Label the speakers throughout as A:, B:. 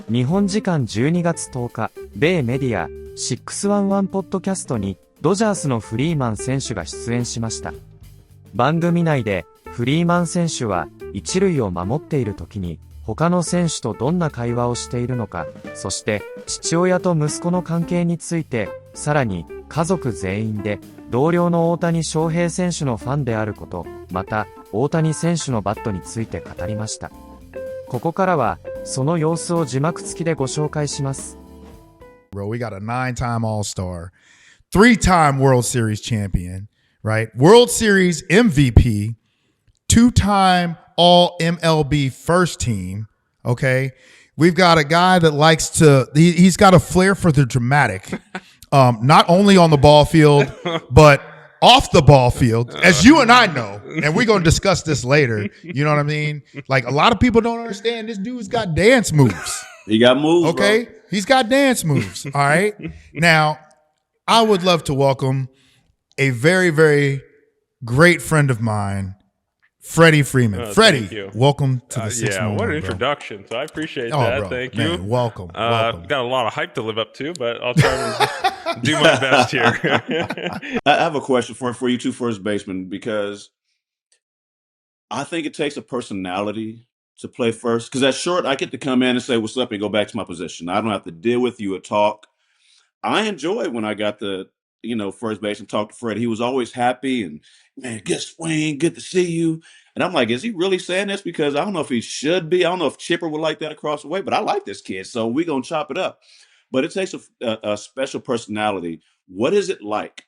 A: 日本時間12月10日、米メディア611ポッドキャストにドジャースのフリーマン選手が出演しました。番組内でフリーマン選手は一塁を守っている時に他の選手とどんな会話をしているのか、そして父親と息子の関係について、さらに家族全員で同僚の大谷翔平選手のファンであること、また大谷選手のバットについて語りました。ここからはその様子を字幕付きでご紹介します。
B: Bro, we got a 9-time All-Star, 3-time World Series champion, right? World Series MVP, 2-time All MLB first team, okay? We've got a guy that likes to, he's got a flair for the dramatic, not only on the ball field, but off the ball field, as you and I know, and we're going to discuss this later. You know what I mean? Like, a lot of people don't understand this dude's got dance moves.
C: He got moves,
B: okay?
C: Bro.
B: He's got dance moves, all right? Now, I would love to welcome a very, very great friend of mine, Freddie Freeman. Freddie, welcome to the 6
D: Yeah, what an
B: bro.
D: introduction. So I appreciate that.
B: Bro,
D: Thank
B: man,
D: you.
B: Welcome.
D: Got a lot of hype to live up to, but I'll try to do my best here.
C: I have a question for you two first basemen, because I think it takes a personality to play first. Because at short, I get to come in and say, what's up, and go back to my position. I don't have to deal with you or talk. I enjoyed when I got the, first base and talked to Fred. He was always happy and, man, good swing, good to see you. And I'm like, is he really saying this? Because I don't know if he should be. I don't know if Chipper would like that across the way, but I like this kid, so we're going to chop it up. But it takes a special personality. What is it like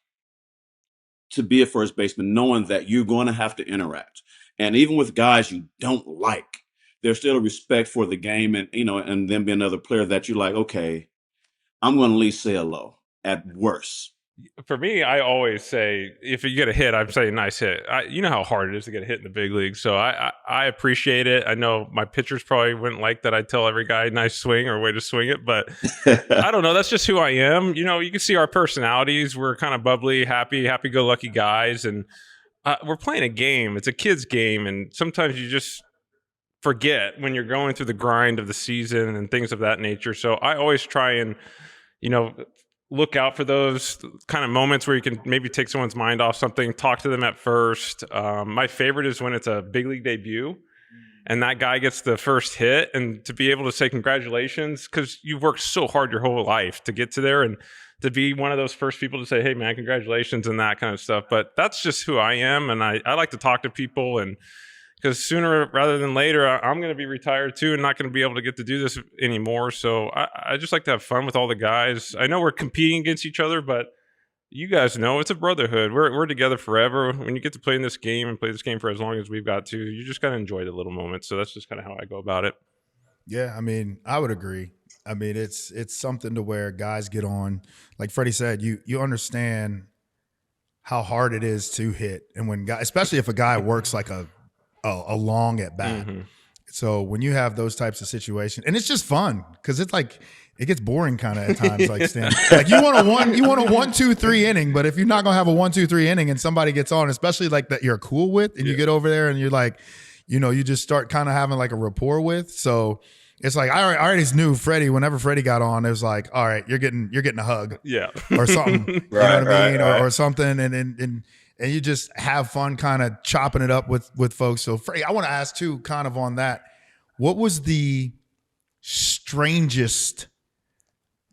C: to be a first baseman knowing that you're going to have to interact? And even with guys you don't like, there's still a respect for the game and, and them being another player that you're like, okay, I'm going to at least say hello at worst.
D: For me, I always say, if you get a hit, I'm saying nice hit. You know how hard it is to get a hit in the big league. So I appreciate it. I know my pitchers probably wouldn't like that I tell every guy nice swing or way to swing it, but I don't know. That's just who I am. You can see our personalities. We're kind of bubbly, happy-go-lucky guys. And we're playing a game. It's a kid's game. And sometimes you just forget when you're going through the grind of the season and things of that nature. So I always try and, look out for those kind of moments where you can maybe take someone's mind off something, talk to them at first. My favorite is when it's a big league debut and that guy gets the first hit, and to be able to say congratulations, because you've worked so hard your whole life to get to there, and to be one of those first people to say, hey man, congratulations, and that kind of stuff. But that's just who I am. And I like to talk to people, and because sooner rather than later, I'm going to be retired too and not going to be able to get to do this anymore. So I just like to have fun with all the guys. I know we're competing against each other, but you guys know it's a brotherhood. We're together forever. When you get to play in this game and play this game for as long as we've got to, you just got to enjoy the little moments. So that's just kind of how I go about it.
B: Yeah, I mean, I would agree. I mean, it's something to where guys get on. Like Freddie said, you understand how hard it is to hit, and when guys, especially if a guy works like a long at bat. Mm-hmm. So when you have those types of situations, and it's just fun because it's like it gets boring kind of at times. Like like you want a 1-2-3 inning, but if you're not gonna have a 1-2-3 inning and somebody gets on, especially like that you're cool with, and you get over there and you're like, you just start kind of having like a rapport with. So it's like I already knew Freddie. Whenever Freddie got on, it was like, all right, you're getting a hug, or something, you know what I mean, or something, and you just have fun kind of chopping it up with folks. So, Freddie, I want to ask, too, kind of on that, what was the strangest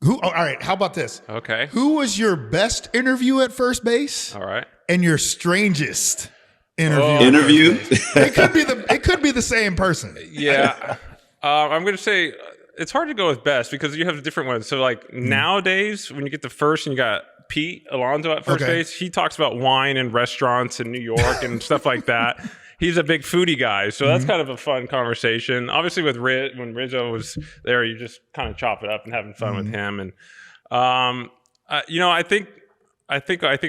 B: all right, how about this?
D: Okay.
B: Who was your best interview at first base?
D: All right.
B: And your strangest interview? It could be the same person.
D: Yeah. I'm going to say it's hard to go with best because you have different ones. So, like, nowadays, when you get the first and you got Pete Alonso at first base, he talks about wine and restaurants in New York and stuff like that. He's a big foodie guy, so that's kind of a fun conversation. Obviously, with when Rizzo was there, you just kind of chop it up and having fun with him. And I think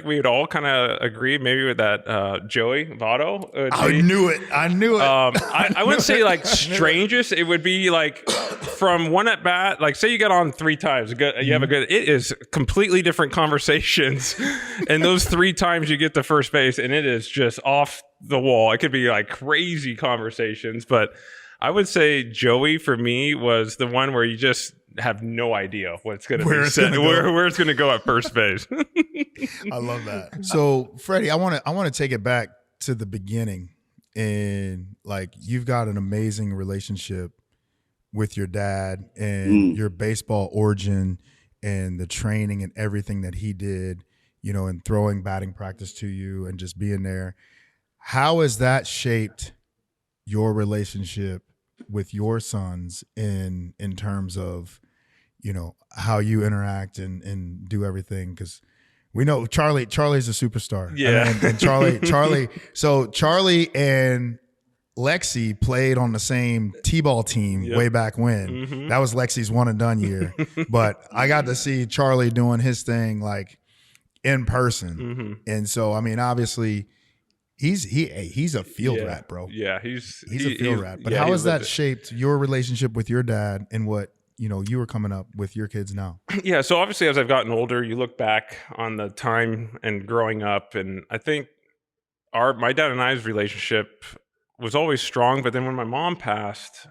D: we would all kind of agree maybe with that Joey Votto.
B: I knew it.
D: I wouldn't say like strangest. It would be like from one at bat. Like say you got on 3 times. You have a good. It is completely different conversations, and those 3 times you get to first base, and it is just off the wall. It could be like crazy conversations, but I would say Joey for me was the one where you just have no idea what's going to be said, where it's going to go at first base.
B: I love that. So, Freddie, I want to take it back to the beginning, and like you've got an amazing relationship with your dad and your baseball origin and the training and everything that he did, you know, and throwing batting practice to you and just being there. How has that shaped your relationship with your sons in terms of, you know, how you interact and do everything? Because we know Charlie's a superstar.
D: Yeah.
B: And Charlie and Lexi played on the same T-ball team way back when. Mm-hmm. That was Lexi's one and done year. But I got to see Charlie doing his thing like in person. Mm-hmm. And so, I mean, obviously he's a field rat, bro.
D: Yeah, he's
B: a field rat. But how has that shaped your relationship with your dad and what, you know, you were coming up with your kids now?
D: Yeah, so obviously as I've gotten older, you look back on the time and growing up, and I think my dad and I's relationship was always strong, but then when my mom passed,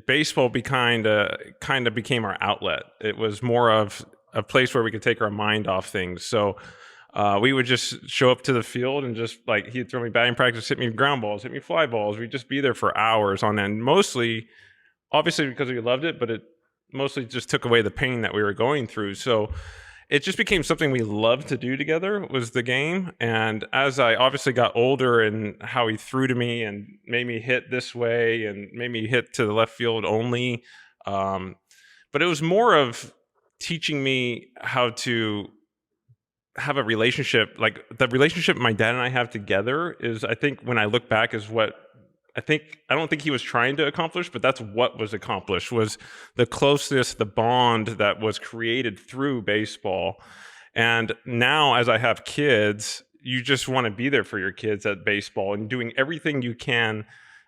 D: baseball kind of became our outlet. It was more of a place where we could take our mind off things. So we would just show up to the field and just like he'd throw me batting practice, hit me ground balls, hit me fly balls. We'd just be there for hours on end, mostly obviously because we loved it, but it mostly just took away the pain that we were going through. So it just became something we loved to do together, was the game. And as I obviously got older and how he threw to me and made me hit this way and made me hit to the left field only. But it was more of teaching me how to have a relationship. Like the relationship my dad and I have together is, I think when I look back, is what I don't think he was trying to accomplish, but that's what was accomplished, was the closeness, the bond that was created through baseball. And now as I have kids, you just want to be there for your kids at baseball and doing everything you can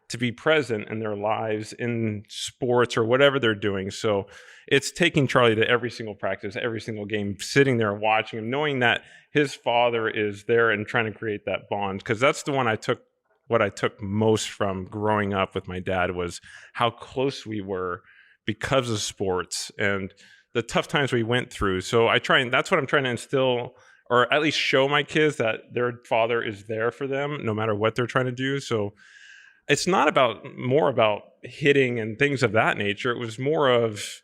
D: to be present in their lives in sports or whatever they're doing. So it's taking Charlie to every single practice, every single game, sitting there and watching him, knowing that his father is there and trying to create that bond. Because that's the one what I took most from growing up with my dad, was how close we were because of sports and the tough times we went through. So that's what I'm trying to instill, or at least show my kids, that their father is there for them no matter what they're trying to do. So it's not more about hitting and things of that nature. It was more of,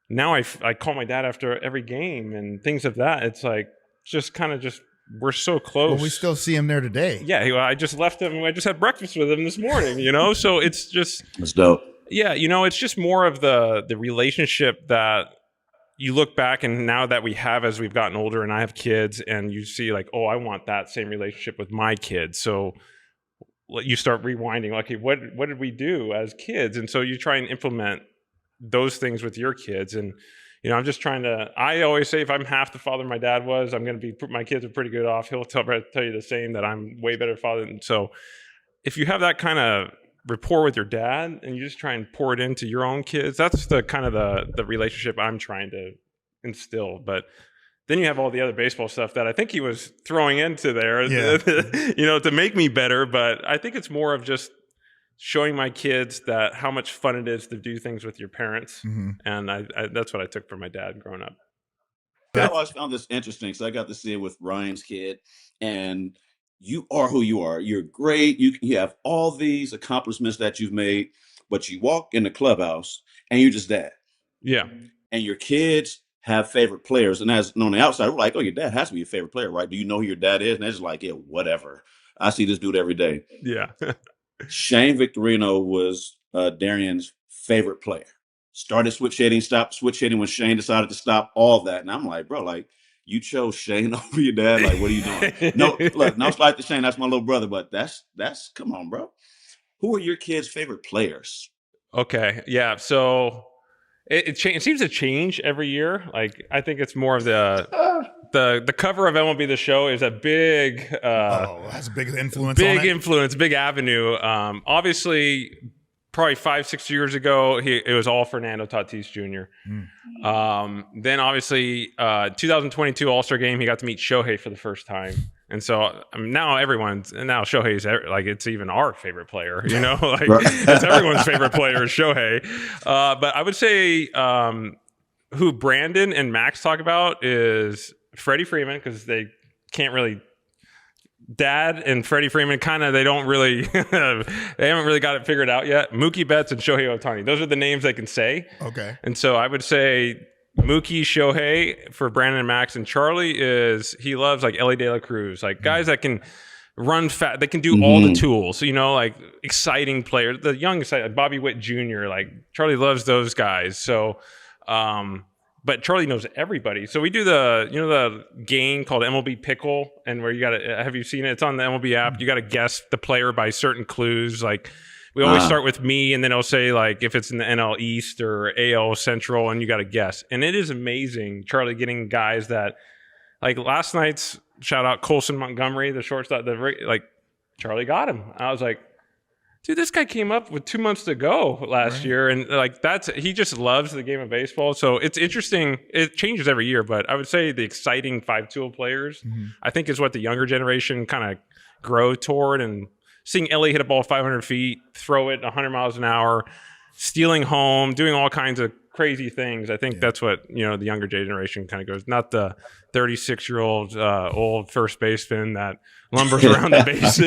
D: now I call my dad after every game and things of that. It's like, we're so close.
B: Well, we still see him there today.
D: Yeah, I just left him. I just had breakfast with him this morning, you know? So it's just...
C: That's dope.
D: Yeah, you know, it's just more of the relationship that you look back, and now that we have, as we've gotten older and I have kids, and you see like, oh, I want that same relationship with my kids. So you start rewinding, like, okay, what did we do as kids? And so you try and implement those things with your kids. And you know, I'm just trying to, I always say if I'm half the father my dad was, my kids are pretty good off. He'll tell you the same, that I'm way better father. And so if you have that kind of rapport with your dad and you just try and pour it into your own kids, that's the kind of the relationship I'm trying to instill. But then you have all the other baseball stuff that I think he was throwing into there, you know, to make me better. But I think it's more of just showing my kids that how much fun it is to do things with your parents. Mm-hmm. And I that's what I took from my dad growing up.
C: I always found this interesting. So I got to see it with Ryan's kid, and you are who you are. You're great. You have all these accomplishments that you've made, but you walk in the clubhouse and you're just dad.
D: Yeah.
C: And your kids have favorite players. And as on the outside, we're like, oh, your dad has to be your favorite player, right? Do you know who your dad is? And they're just like, yeah, whatever. I see this dude every day.
D: Yeah.
C: Shane Victorino was Darian's favorite player. Started switch hitting, stopped switch hitting when Shane decided to stop, all that. And I'm like, bro, like, you chose Shane over your dad? Like, what are you doing? No, look, no slight to Shane, that's my little brother, but that's come on, bro. Who are your kids' favorite players?
D: Okay, yeah, so it seems to change every year. Like, I think it's more of the cover of MLB The Show is a big
B: has a big influence.
D: Big influence, big avenue. Obviously, probably 5-6 years ago, it was all Fernando Tatis Jr. Then obviously 2022 All-Star game, he got to meet Shohei for the first time. And so now Shohei's like, it's even our favorite player, you know, like it's everyone's favorite player is Shohei. But I would say who Brandon and Max talk about is Freddie Freeman, because they can't really. Dad and Freddie Freeman they don't really they haven't really got it figured out yet. Mookie Betts and Shohei Ohtani, those are the names they can say.
B: Okay.
D: And so I would say Mookie, Shohei for Brandon and Max, and Charlie he loves like Ellie De La Cruz, like guys that can run fast, they can do all the tools, you know, like exciting players, the young like Bobby Witt Jr., like Charlie loves those guys. So but Charlie knows everybody. So we do the game called MLB Pickle, and where have you seen it? It's on the MLB app. You got to guess the player by certain clues. Like we always start with me, and then it'll say like if it's in the NL East or AL Central, and you got to guess. And it is amazing, Charlie, getting guys that like last night's shout out Colson Montgomery, the shortstop. Like Charlie got him. I was like, dude, this guy came up with 2 months to go last year. And like he just loves the game of baseball. So it's interesting. It changes every year, but I would say the exciting 5-tool players, I think is what the younger generation kind of grow toward. And seeing Ellie hit a ball 500 feet, throw it 100 miles an hour, stealing home, doing all kinds of crazy things. I think that's what, the younger generation kind of goes, not the 36-year-old old first baseman that lumbers around the bases,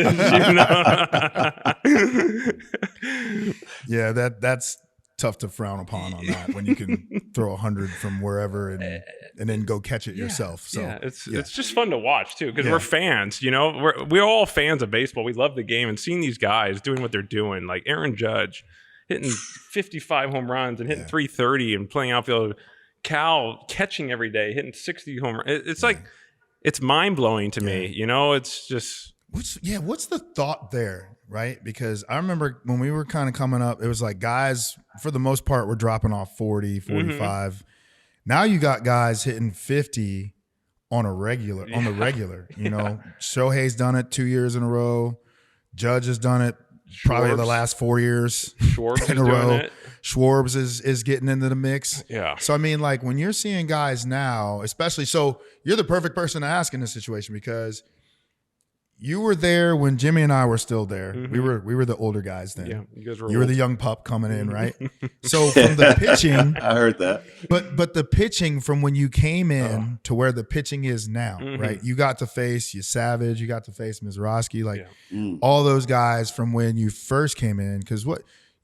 B: Yeah, that's tough to frown upon on that when you can throw 100 from wherever and then go catch it yourself. So
D: it's just fun to watch too, because we're fans. We're all fans of baseball. We love the game, and seeing these guys doing what they're doing, like Aaron Judge hitting 55 home runs and hitting 330 and playing outfield. Cal catching every day, hitting 60 home runs. It's like it's mind blowing to me. It's just
B: what's the thought there, right? Because I remember when we were kind of coming up, it was like guys for the most part were dropping off 40, 45. Now you got guys hitting 50 on the regular. Shohei's done it 2 years in a row. Judge has done it probably the last 4 years in a row. Schwarbs is getting into the mix.
D: Yeah.
B: So I mean, like when you're seeing guys now, especially, so you're the perfect person to ask in this situation because you were there when Jimmy and I were still there. We were the older guys then.
D: Yeah, you guys were.
B: You were the young pup coming in, right? So from the pitching,
C: I heard that.
B: But the pitching from when you came in to where the pitching is now, right? You got to face Savage, you got to face Mizrachi, like all those guys from when you first came in. Because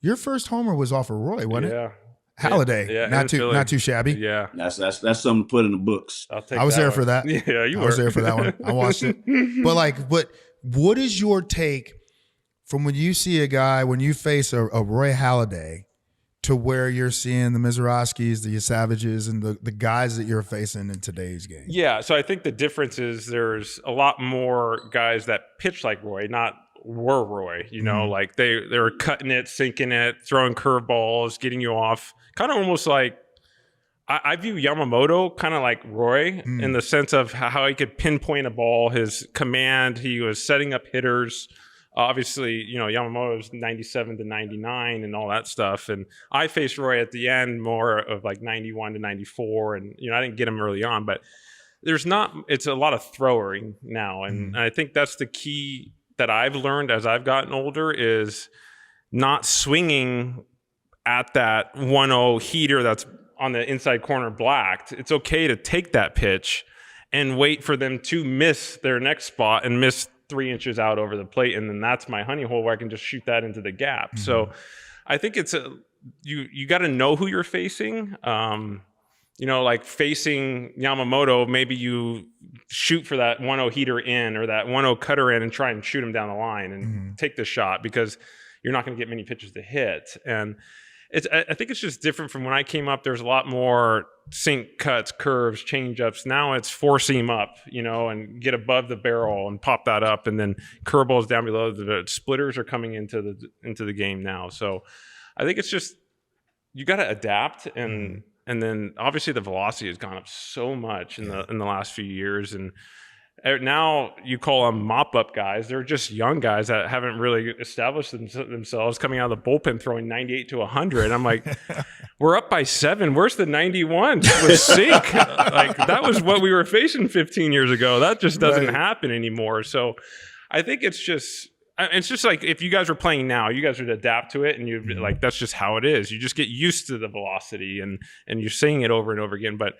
B: your first homer was off of Roy, wasn't it? Halliday, not too shabby.
D: Yeah,
C: that's something to put in the books.
B: I was there for that.
D: Yeah,
B: I was there for that one. I watched it. But like, what is your take from when you see a guy when you face a Roy Halladay to where you're seeing the Mizrachis, the Savages, and the guys that you're facing in today's game?
D: Yeah, so I think the difference is there's a lot more guys that pitch like Roy, not were Roy. Like they were cutting it, sinking it, throwing curveballs, getting you off. Kind of almost like I view Yamamoto kind of like Roy in the sense of how he could pinpoint a ball, his command. He was setting up hitters. Obviously, Yamamoto's 97 to 99 and all that stuff. And I faced Roy at the end more of like 91 to 94. And, I didn't get him early on, but it's a lot of throwing now. And I think that's the key that I've learned as I've gotten older is not swinging at that 1-0 heater that's on the inside corner blacked. It's okay to take that pitch and wait for them to miss their next spot and miss 3 inches out over the plate. And then that's my honey hole where I can just shoot that into the gap. So I think it's you got to know who you're facing. Like facing Yamamoto, maybe you shoot for that 1-0 heater in or that 1-0 cutter in and try and shoot him down the line and take the shot because you're not going to get many pitches to hit. And I think it's just different from when I came up. There's a lot more sink cuts, curves, change-ups. Now it's four-seam up, and get above the barrel and pop that up, and then curveballs down below. The splitters are coming into the game now. So I think it's just you got to adapt, and then obviously the velocity has gone up so much in the last few years, and Now you call them mop-up guys. They're just young guys that haven't really established themselves, coming out of the bullpen throwing 98 to 100. I'm like, we're up by 7. Where's the 91? With sink. Like, that was what we were facing 15 years ago. That just doesn't happen anymore. So I think it's just like if you guys were playing now, you guys would adapt to it, and you'd like, that's just how it is. You just get used to the velocity, and you're seeing it over and over again. But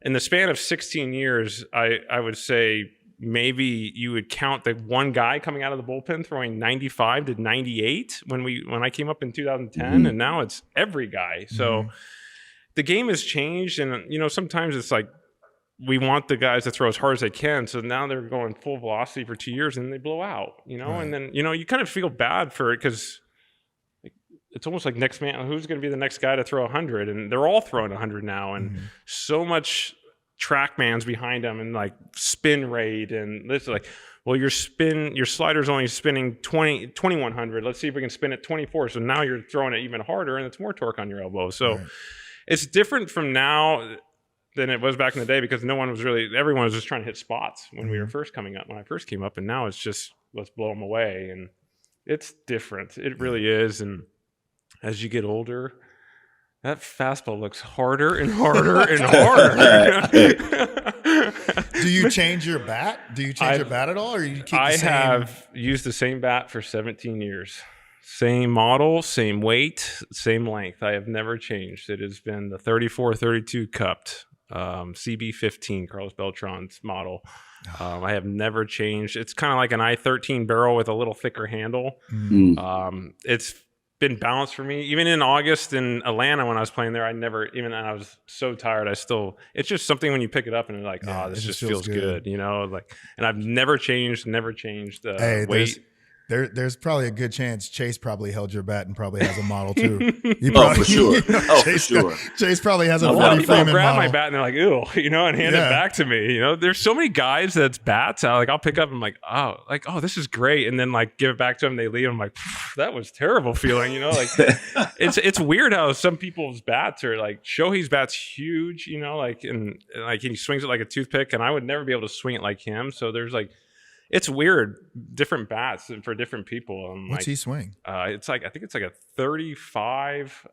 D: in the span of 16 years, I would say maybe you would count the one guy coming out of the bullpen throwing 95 to 98 when I came up in 2010, and now it's every guy. So the game has changed, and sometimes it's like we want the guys to throw as hard as they can. So now they're going full velocity for 2 years, and they blow out. And then you kind of feel bad for it because it's almost like next man, who's going to be the next guy to throw 100? And they're all throwing 100 now, and so much TrackMan's behind them, and like spin rate, and this is like, well, your slider's only spinning 2100. Let's see if we can spin it 24. So now you're throwing it even harder, and it's more torque on your elbow. So it's different from now than it was back in the day, because everyone was just trying to hit spots when we were first coming up, when I first came up, and now it's just, let's blow them away. And it's different. It really is. And as you get older, that fastball looks harder and harder and harder.
B: Do you change your bat? Do you change your bat at all, or you keep the same? I
D: have used the same bat for 17 years. Same model, same weight, same length. I have never changed. It has been the 34-32 cupped CB15, Carlos Beltran's model. I have never changed. It's kind of like an I-13 barrel with a little thicker handle. It's been balanced for me. Even in August in Atlanta when I was playing there, and I was so tired, it's just something when you pick it up and you're like, this just feels good, and I've never changed the weight.
B: There's probably a good chance Chase probably held your bat and probably has a model too.
C: For sure. For sure.
B: Chase probably has a 40
D: lot of people
B: Freeman
D: grab
B: model.
D: my bat and they're like, ew, and hand it back to me. There's so many guys that's bats. I'll pick up and I'm like, oh, this is great. And then like give it back to them. They leave. I'm like, that was terrible feeling, it's weird how some people's bats are like, Shohei's bat's huge, and he swings it like a toothpick, and I would never be able to swing it like him. So there's like, it's weird, different bats for different people.
B: What's he swing?
D: I think it's like a 35.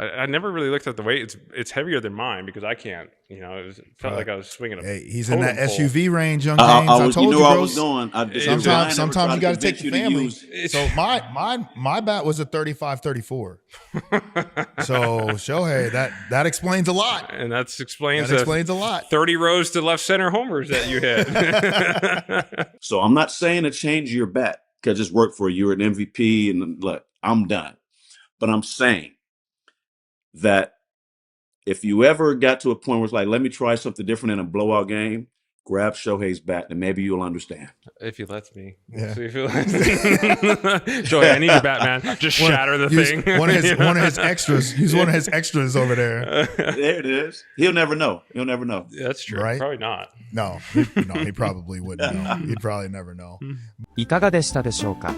D: I never really looked at the weight. It's heavier than mine because I can't. It felt like I was swinging a.
B: Hey, he's in that SUV range, young James. I told you,
C: bro.
B: I
C: was going.
B: Sometimes you got to take the family. So my bat was a 35-34. So Shohei, that explains a lot.
D: And that explains
B: a lot.
D: 30 rows to left center homers that you hit.
C: So I'm not saying to change your bat because it's worked for you. You're an MVP, and look, I'm done. But I'm saying that if you ever got to a point where it's like, let me try something different in a blowout game, grab Shohei's bat and maybe you'll understand.
D: If he lets me. Yeah. See if he lets me. Shohei, I need your bat, man. Just shatter the thing.
B: One of his extras. Use one of his extras over there.
C: There it is. He'll never know.
D: Yeah, that's true.
B: Right?
D: Probably not.
B: No, he probably wouldn't know. He'd probably never know.
A: いかがでしたでしょうか。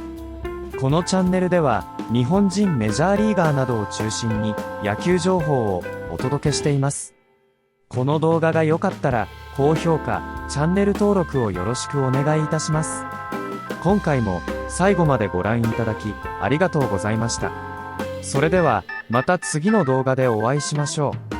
A: このチャンネルでは日本人メジャーリーガーなどを中心に野球情報をお届けしています。この動画が良かったら高評価、チャンネル登録をよろしくお願いいたします。今回も最後までご覧いただきありがとうございました。それではまた次の動画でお会いしましょう。